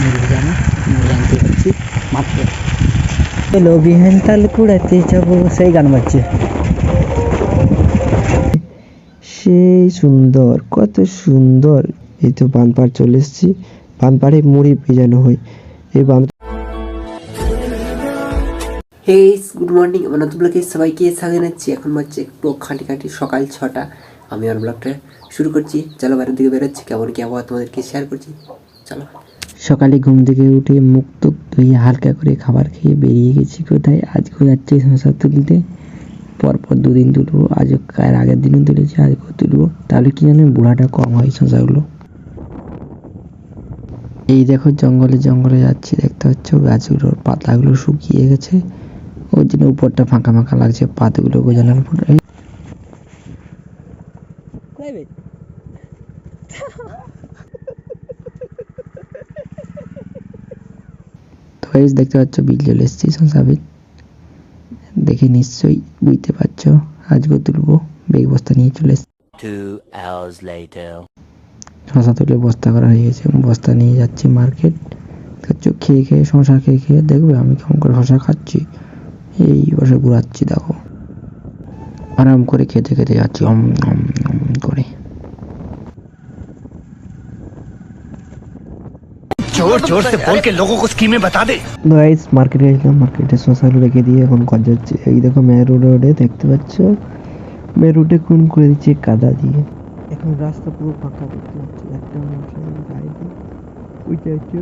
মুড়ি জানো মুড়ি আনতে যাচ্ছি মাঠে। এলো বিহান তাল কুড়াতে যাবো, সেই গান বাজছে। সেই সুন্দর, কত সুন্দর। এই তো বানপাড় চলে এসেছি। বানপাড়ে মুড়ি ভেজানো হয়। এই বান হেইস গুড মর্নিং, আমার নতুন ব্লগে সবাইকে স্বাগত জানাচ্ছি। এখন বাজছে একটু খাঁটি সকাল 6টা। আমি আমার ব্লগটা শুরু করছি। চলো বাইরের দিকে বেরোচ্ছি, কেমন কি আবহাওয়া তোমাদেরকে শেয়ার করছি। চলো। সকালে ঘুম থেকে উঠে মুখ টুক ধুয়ে হালকা করে খাবার খেয়ে বেরিয়ে গেছি। কোথায়? আজকে যাচ্ছি শশা তুলতে। পরপর দুদিন তুলবো, আজও কার আগের দিনও তুলেছি, আজকেও তুলবো। তাহলে কি জানেন, বুড়াটা কম হয় শশাগুলো। এই দেখো জঙ্গলে জঙ্গলে যাচ্ছি, দেখতে পাচ্ছ গাছগুলোর পাতাগুলো শুকিয়ে গেছে, ওই জন্য উপরটা ফাঁকা ফাঁকা লাগছে পাতাগুলো গোজানোর পর। তো দেখতে পাচ্ছ বিল চলে এসেছি, শশা বিল দেখে নিশ্চয়ই বুঝতে পারছো। আজকেও তুলবো, বেগ বস্তা নিয়ে চলে এসেছি। 2 hours later. শশা তুলে বস্তা করা হয়ে গেছে, বস্তা নিয়ে যাচ্ছি মার্কেট। দেখছো খেয়ে খেয়ে শশা খেয়ে খেয়ে দেখবে আমি কেমন করে শশা খাচ্ছি। এই বসে ঘুরাচ্ছি, দেখো আরাম করে খেতে খেতে যাচ্ছি করে। जोर जोर से बोल के लोगों को स्कीमें बता दे। গাইস মার্কেটে গেছিলাম, মার্কেটে শশাগুলো রেখে দিয়ে এখন কাজ যাচ্ছে। এই দেখো মেরু রোডে দেখতে পাচ্ছ, মেরু রোডে খুন করে দিচ্ছে কাদা দিয়ে। এখন রাস্তা পুরো ফাঁকা দেখতে পাচ্ছ, একটা মোটরসাইকেল গাড়ি উঠে যাচ্ছে।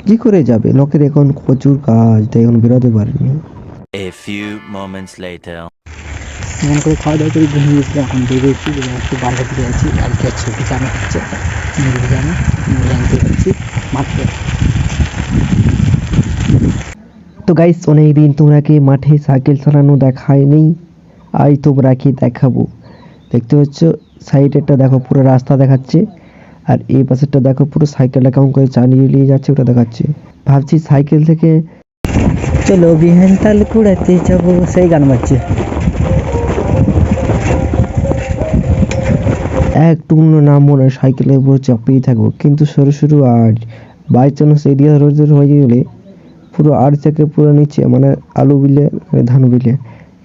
কি করে যাবে? লোকের এখন প্রচুর কাজ, তাই এখন বেরোতে পারেনি। A few moments later. এমন করে খাওয়া দাওয়া করে ঘুমিয়ে গেছিলাম। এখন বেরিয়েছি, একটু বাইরে দিকে আছি। আজকে ছুটি জানা হচ্ছে, মুড়ি জানো মুড়ি আনতে যাচ্ছি মাঠে। তো গাইস অনেকদিন তোমরাকে মাঠে সাইকেল চালানো দেখায়নি, আজ তোমরাকে দেখাবো। দেখতে পাচ্ছ সাইডেরটা দেখো পুরো রাস্তা দেখাচ্ছে, আর এই পাশেরটা দেখো পুরো সাইকেলটা কেমন করে চালিয়ে নিয়ে যাচ্ছে ওটা দেখাচ্ছে। ভাবছি সাইকেল থেকে চলো বিহান তাল কুড়াতে যাবো, সেই গান বাজছে। একটু নাম মনে হয় সাইকেলের উপর চাপিয়ে থাকবো, কিন্তু সরু সরু আর বাই চান্স এরিয়া রোজের হয়ে গেলে পুরো আর থেকে পুরো নিচে মানে আলু বিলে ধান বিলে,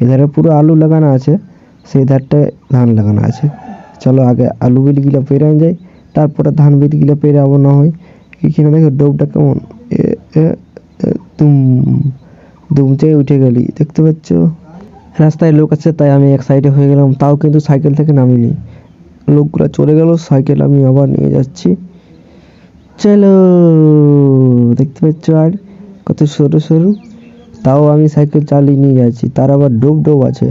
এধারে পুরো আলু লাগানো আছে, সেই ধারটায় ধান লাগানো আছে। চলো আগে আলু বিলগুলো পেরে যায়, তারপরে ধান বিলগুলো পেরাবো না হয়। এখানে দেখো ডোবটা কেমন তুম দুমচে উঠে গেলি, দেখতে পাচ্ছ। রাস্তায় লোক আছে তাই আমি এক সাইডে হয়ে গেলাম, তাও কিন্তু সাইকেল থেকে নামিনি। লোকগুলো চলে গেল, সাইকেল আমি আবার নিয়ে যাচ্ছি। চলো দেখতে পাচ্ছ আর কত সরু সরু, তাও আমি সাইকেল চালিয়ে নিয়ে যাচ্ছি। তার আবার ডোব আছে,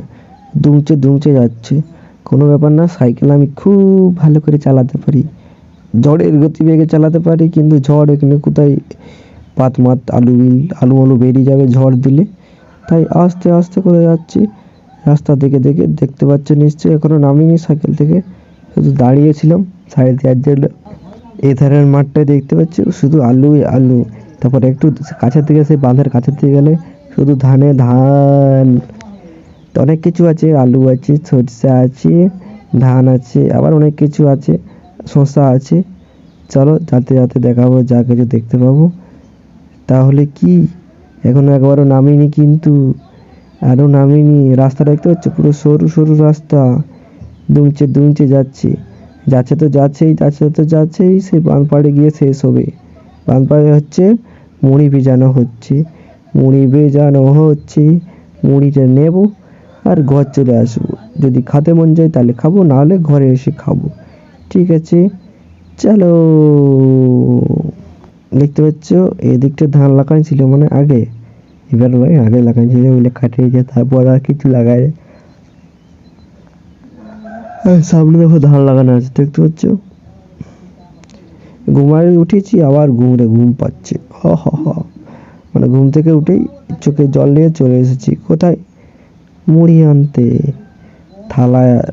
দুমচে দুমচে যাচ্ছে। কোনো ব্যাপার না, সাইকেল আমি খুব ভালো করে চালাতে পারি, ঝড়ের গতিবেগে চালাতে পারি। কিন্তু ঝড় এখানে কোথায় পাতমাত আলু বেরিয়ে যাবে ঝড় দিলে, তাই আস্তে আস্তে করে যাচ্ছি। রাস্তা দেখে দেখে দেখতে পাচ্ছ নিশ্চয়ই, এখনো নামিনি সাইকেল থেকে, শুধু দাঁড়িয়েছিলাম সাইড দেওয়ার জন্য। এই ধারের মাঠটায় দেখতে পাচ্ছি শুধু আলু। তারপরে একটু কাছের থেকে, সেই বাঁধের কাছের থেকে গেলে শুধু ধান। তো অনেক কিছু আছে, আলু আছে, সরষে আছে, ধান আছে, আবার অনেক কিছু আছে, শসা আছে। চলো যাতে যাতে দেখাবো, যা কিছু দেখতে পাবো। তাহলে কি এখনো একবারও নামিনি, কিন্তু আরও নামিনি। রাস্তা দেখতে পাচ্ছ পুরো সরু সরু রাস্তা, দুমচে যাচ্ছেই সেই বানপাড়ে গিয়ে শেষ হবে। বানপাড়ে হচ্ছে মুড়ি ভেজানো হচ্ছে, মুড়িটা নেব আর ঘর চলে আসবো। যদি খেতে মন যায় তাহলে খাবো, নাহলে ঘরে এসে খাবো। ঠিক আছে চলো। দেখতে পাচ্ছ এদিকটা ধান লাগানো ছিল মানে আগে, এবার আগে লাগানো ছিল বলে কাটিয়ে যায়, তারপর আর কিছু লাগায়। সামনে দেখো ধান লাগানো আছে, দেখতে পাচ্ছ। ঘুমায় উঠেছি, আবার ঘুম পাচ্ছে। মানে ঘুম থেকে উঠেই চোখে জল নিয়ে চলে এসেছি কোথায়, মুড়ি আনতে।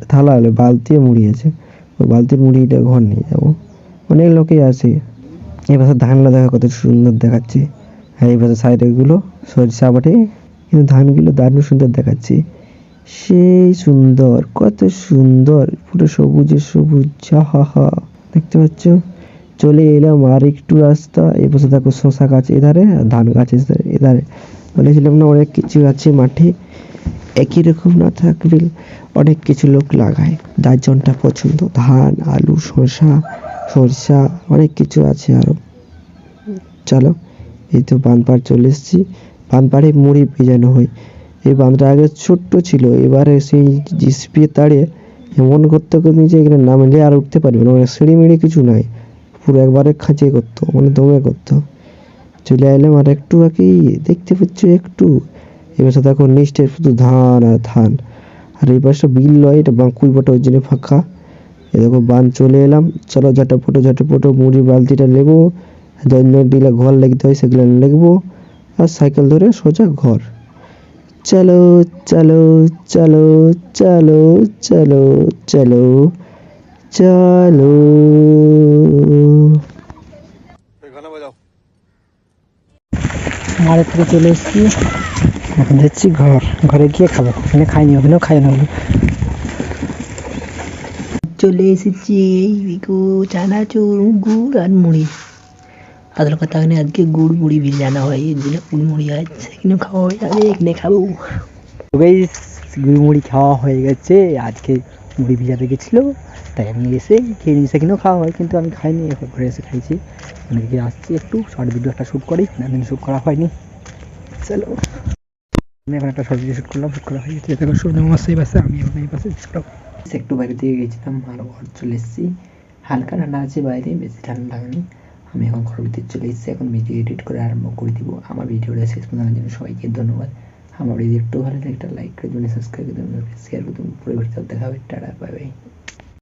থালা হলে বালতি মুড়ি আছে, ওই বালতির মুড়িটা ঘর নিয়ে যাবো। অনেক লোকেই আসে। এই পাশে ধানগুলো দেখা কত সুন্দর দেখাচ্ছে, আর এই পাশে সাইডে গুলো সরিষা বটে, কিন্তু ধানগুলো দারুণ সুন্দর দেখাচ্ছে। সেই সুন্দর, কত সুন্দর, পুরো সবুজে সবুজ। দেখতে পাচ্ছ চলে এলাম আর একটু রাস্তা, এ পাশে দেখো শশা গাছ এধারে আর ধান গাছ এধারে। বলেছিলাম না অনেক কিছু আছে মাঠে, একই রকম না থাকবে, অনেক কিছু লোক লাগায় যার জনটা পছন্দ, ধান, আলু, সরষা অনেক কিছু আছে আরো। চলো, এই তো বাঁধ পাড় চলে এসেছি। বাঁধ পাড়ে মুড়ি ভেজানো হয়। এই বাঁধটা আগে ছোট্ট ছিল, এবারে সেই জিসপি তাড়ে এমন করতে যে এখানে নামলে আর উঠতে পারবে না, মানে সিঁড়ি মিড়ি কিছু নাই, পুরো একবারে খাঁচিয়ে করতো, মানে দমে করতো। চলে এলাম আর একটু বাকি, দেখতে পাচ্ছ একটু, এবার দেখো নিচটায় শুধু ধান আর ধান। আর এই পাশটা বিল নয়, এটা কুইবাটা ওই জন্য ফাঁকা। এ দেখো বান চলে এলাম। চলো ঝাটাপটো মুড়ি বালতিটা নেবো, দৈন্য দিলে ঘর লাগতে হয় সেগুলো লিখবো, আর সাইকেল ধরে সোজা ঘর। চলো চলো চলো চলো চলো চলো চলো। মাঠের থেকে চলে এসেছি, এখন যাচ্ছি ঘরে গিয়ে খাবো। ওখানে খাইনি, ওখানেও খাই না। চলে এসেছি চানাচুর, গুড় আর মুড়ি। আসল কথা এখানে আজকে গুড় মুড়ি ভিজানো হয়, এর জন্য গুড় মুড়ি হয়, সেখানে খাওয়া হয়ে যাবে, এখানে খাবো। গুড় মুড়ি খাওয়া হয়ে গেছে, আজকে মুড়ি ভিজাতে গেছিলো তাই আমি এসে খেয়ে নিই, সেখানেও খাওয়া হয় কিন্তু আমি খাইনি, এখন ঘরে এসে খাইছি। অনেকে আসছি একটু শর্ট ভিডিও একটা শ্যুট করি, দিন শ্যুট করা হয়নি। চলো, আমি এখন একটা শর্ট ভিডিও শ্যুট করা হয়ে গেছে। দেখো সূর্য মাসে এই পাশে, আমি এখন এই পাশে একটু বাইরে দিয়ে গেছিলাম আর ঘর চলে এসেছি। হালকা ঠান্ডা আছে বাইরে, বেশি ঠান্ডা লাগেনি। আমি এখন ঘরের ভিতরে চলে এসেছি, এখন ভিডিও এডিট করে আরম্ভ করে দিব। আমার ভিডিওটা শেষ পর্যন্ত দেখার জন্য সবাইকে ধন্যবাদ। আমার ভিডিও একটু ভালো লাগে একটা লাইক করে দেবেন, সাবস্ক্রাইব করে দেবেন, শেয়ার করে দেবেন। পরবর্তীতে দেখা হবে, টাটা, বাই বাই।